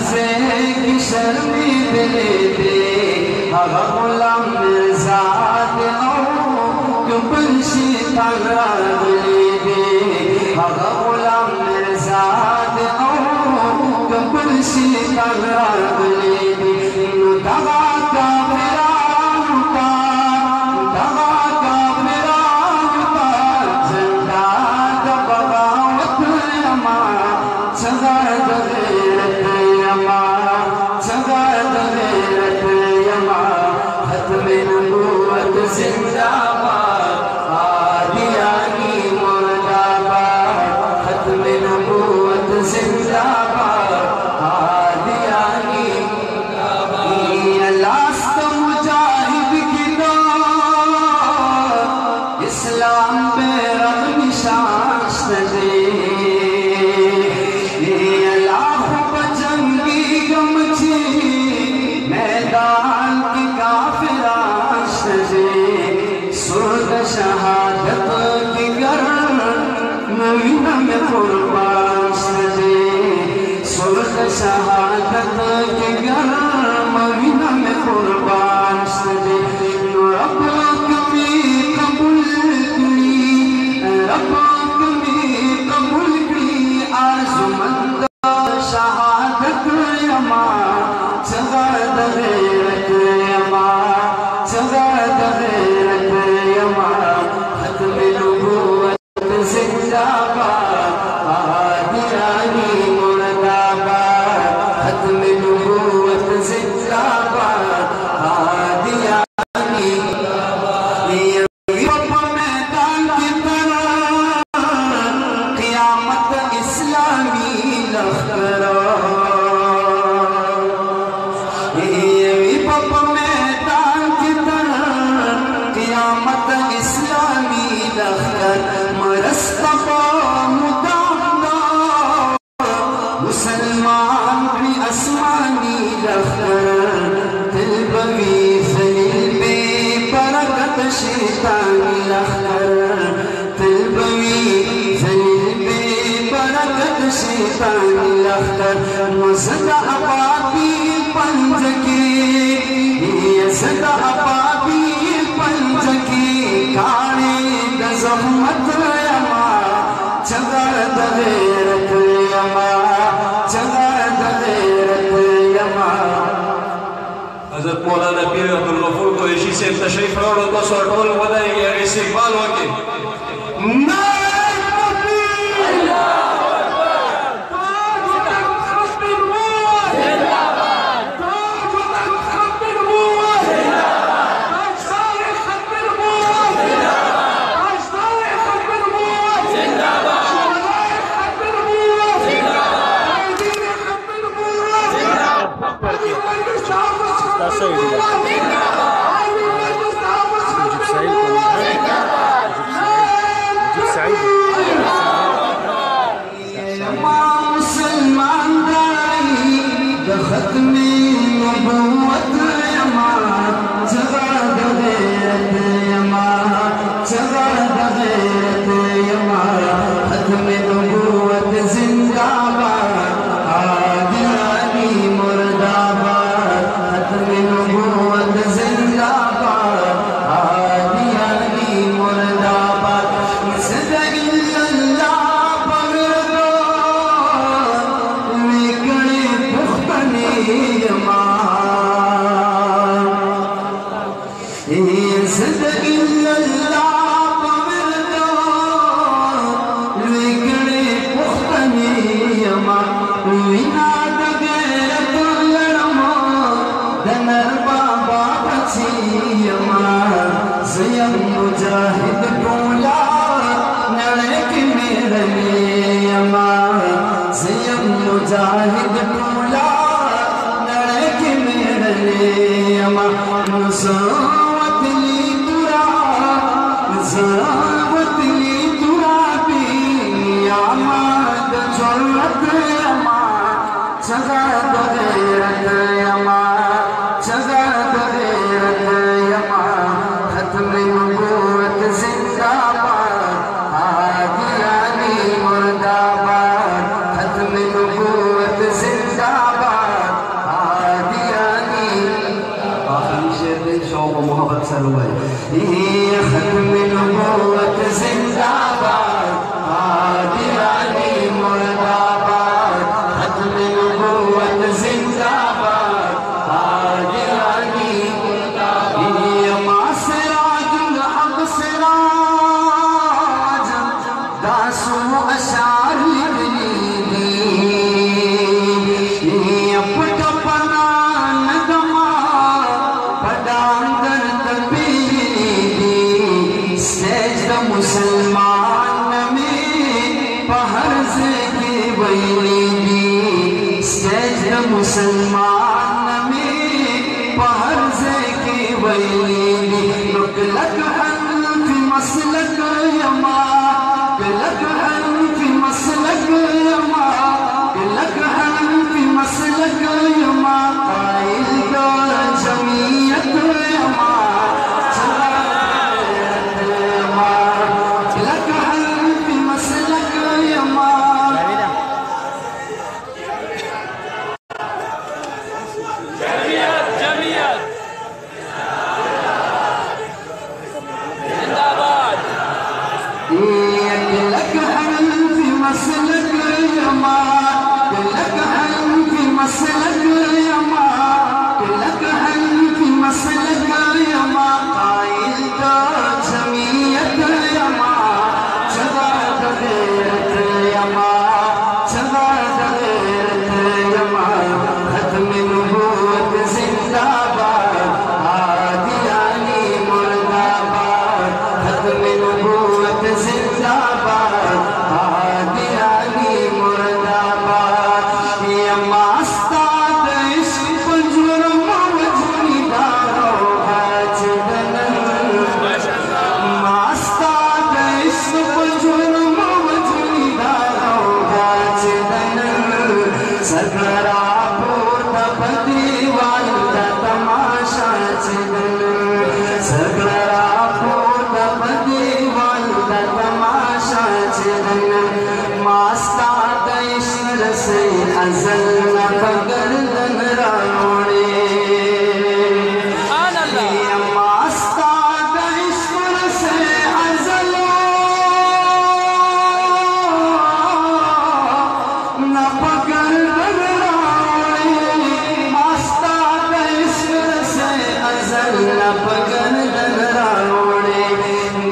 से की शर्मी दिले दे हवा गुलाम मिर्जाद क्यों बंशी तगड़ा दिले दे हवा गुलाम मिर्जाद क्यों बंशी तगड़ा दिले दे दगा का फिराउता दगा का फिराउता झंडा का बगावत अमा चगा दगैरत अमा चगा दगैरत अमा खत्म नबूवत जिंदाबाद आदियानी मुर्दाबाद खत्म नबूवत जिंदाबाद आदियानी मुर्दाबाद लास्ट मुजाहिद की दो इस्लाम पे रब निशान दे मैदान की काफिराश दे सुर्ग शहादत की गरण मवीना में कुर्बान दे सुर्ग शहादत की गरण मवीना में कुर्बान दे रब कमी कबूल की रब कमी कबूल की आर्ज़ुमंद शहादत यमा चगा दगैरत यमा चगा दगैरत यमा खत्म नबूवत जिंदाबाद आदियानी मुर्दाबाद खत्म नबूवत जिंदाबाद आदियानी मैदान की तरह क़यामत इस्लामी लश्कर मैदान की तरह क़यामत इस्लामी लश्कर मरस्तबा मुदामदा मुसलमान भी आसमानी लश्कर तिलबवी ज़लील बेबरकत शैतानी लश्कर तिलबवी ज़लील बेबरकत शैतानी लश्कर मज़दा अबाबी पंज की सदा अबाबी पंज की काले गज़मत यमा चगा दगैरत यमा चगा दगैरत यमा हज़रत मौलाना पीर अब्दुल गफूर कुरैशी से तशरीफ लाओ तो सरटोल बनाएंगे इस्तेमाल होके खत्म नबूवत यमा चगा दगैरत यमा चगा दगैरत यमा खत्म नबूवत जिंदाबाद आदियानी मुर्दाबाद खत्म नबूवत जिंदाबाद आदियानी मुर्दाबाद सदा इल्लल्लाह बगरदो विकड़े पुख्तनी यमा सदा इल्लल्लाह बगरदो विकड़े पुख्तनी यमा विना दगैरत लड़मो दनर बाबा बची यमा ज़यम मुजाहिद टोला नड़े की मेरे यमा ज़यम मुजाहिद टोला नड़े की मेरे यमा ज़ावतली तुरा ज़ावतली तुरा भी आमद ज़रूरत यमा चगा दगैरत यमा चगा दगैरत यमा खत्म नबूवत जिंदाबाद आदियानी मुर्दाबाद खत्म नबूवत जिंदाबाद सजद मुसलमान में पहरज़े की वैली लक हन फी मसलक यमा लक हन फी मसलक यमा लक हन फी मसलक यमा काइल का जमीयत यमा लक हन फी मसलक यमा लक हन फी मसलक यमा लक हन फी मसलक यमा लक हन फी मसलक यमा काइल का जमीयत यमा जगा गैरत यमा जगा गैरत यमा खत्म नबूवत जिंदाबाद आदियानी मुर्दाबाद खत्म नबूवत जिंदाबाद आदियानी मुर्दाबाद यमा उस्ताद इश्क जुर्म वजनी दारो हाजदन उस्ताद इश्क जुर्म वजनी दारो हाजदन सरकरा पूर्त पदीवान दा तमाशा चदन सरकरा पूर्त पदीवान दा तमाशा चदन उस्ताद इश्क से अज़ल न बगरदन रावणे उस्ताद इश्क से अज़ल न बगरदन रावणे उस्ताद इश्क से अज़ल न बगरदन रावणे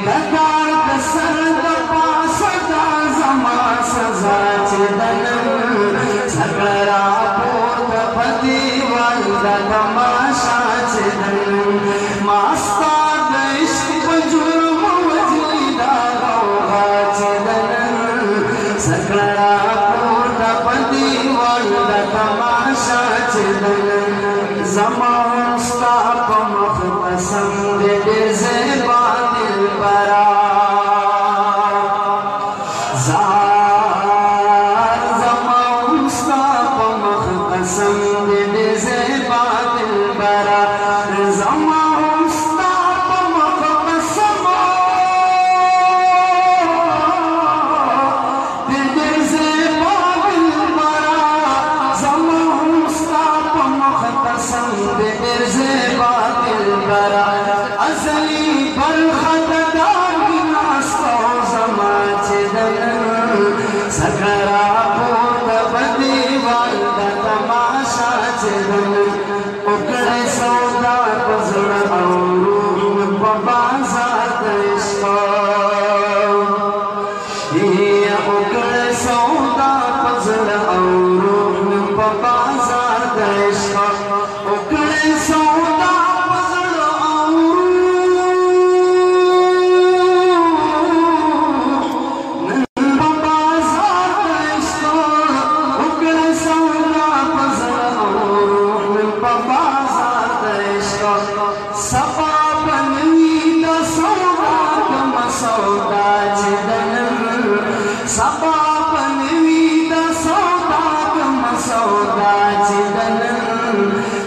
दगार कसर पास दा जमा सजा चदन सकरा पूर्त पदीवान दा तमाशा चदन उस्ताद इश्क जुर्म वजनी दारो चदन सकरा पूर्त पदीवान दा तमाशा चदन ज़मान उस्ताद मुख पसंद से बादिल बरा सकरा पूर्त पदीवान दा तमाशा चदन उकड़े सौदा गुजर औरून बाज़ार इश्क उकड़े सौदा गुजर औरून बाज़ार इश्क उकड़े सौदा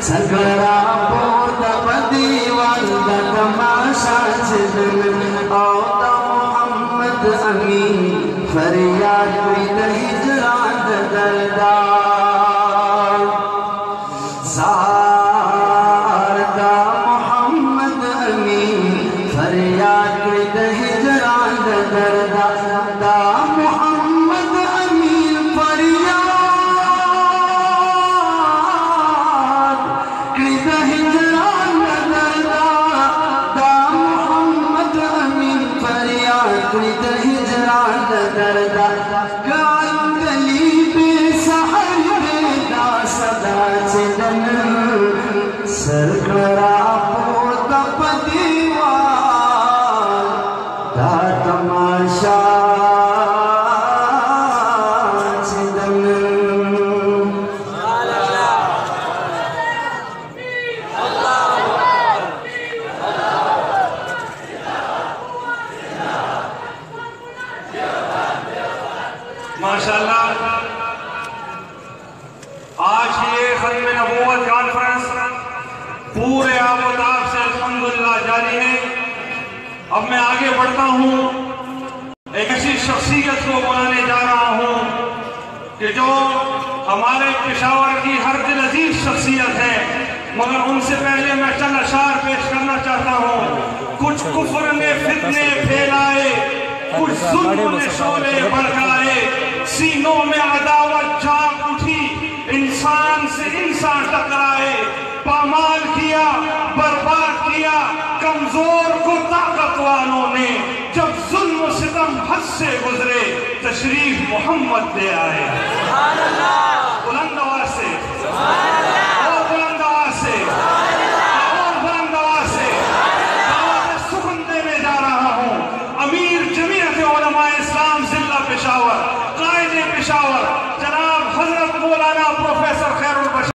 सकरा पूर्त पदीवान दा तमाशा चदन औता मोहम्मद अमीन फरियाद कोई हिजरान दरदा ज़ारदा मोहम्मद अमीन फरियाद कोई हिजरान दरदा दा मोहम्मद अमीन फरियाद सरकरा पूर्त पदीवान दा तमाशा चदन खत्म नबूवत कॉन्फ्रेंस पूरे आबोताब से अल्हम्दुलिल्लाह जारी है। अब मैं आगे बढ़ता हूँ, एक ऐसी शख्सियत को बुलाने जा रहा हूँ कि जो हमारे पेशावर की हर दिल अजीज शख्सियत है, मगर उनसे पहले मैं चंद अशार पेश करना चाहता हूँ। कुछ कुफ्र ने फितने फैलाए, कुछ जुल्म ने शोले भड़काए, सीनों में अदावत जाग उठी, इंसान से इंसान टकराए, पामाल किया, बर्बाद किया कमजोर को ताकत वालों ने। जब जुल्म सितम हद से गुजरे, तशरीफ मोहम्मद ले आए। बुलंद आवाज से